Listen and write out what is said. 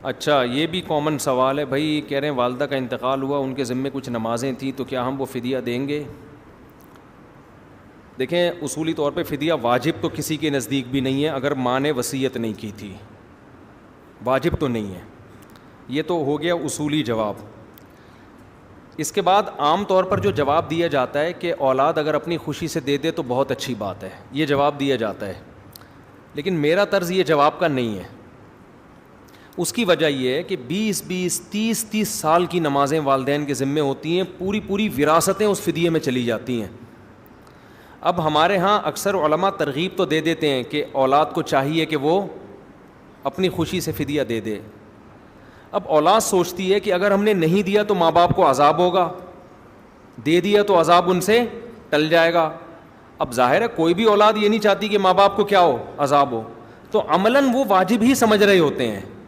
अच्छा, ये भी कॉमन सवाल है भाई। कह रहे हैं वालदा का इंतकाल हुआ, उनके ज़िम्मे कुछ नमाज़ें थी, तो क्या हम वो फ़िदिया देंगे? देखें, उसूली तौर पे फ़िदिया वाजिब तो किसी के नज़दीक भी नहीं है अगर माँ ने वसीयत नहीं की थी, वाजिब तो नहीं है। ये तो हो गया उसूली जवाब। इसके बाद आम तौर पर जो जवाब दिया जाता है कि औलाद अगर अपनी खुशी से दे दे तो बहुत अच्छी बात है, ये जवाब दिया जाता है। लेकिन मेरा तर्ज़ ये जवाब का नहीं है। उसकी वजह यह है कि 20-20, 30-30 साल की नमाज़ें वालिदैन के ज़िम्मे होती हैं, पूरी पूरी विरासतें उस फ़िदिये में चली जाती हैं। अब हमारे यहाँ अक्सर उलमा तरगीब तो दे देते हैं कि औलाद को चाहिए कि वो अपनी खुशी से फ़िदिया दे दे। अब औलाद सोचती है कि अगर हमने नहीं दिया तो माँ बाप को अज़ाब होगा, दे दिया तो अज़ाब उनसे टल जाएगा। अब ज़ाहिर है कोई भी औलाद ये नहीं चाहती कि माँ बाप को क्या हो, अज़ाब हो, तो अमलन वो वाजिब ही समझ रहे होते हैं।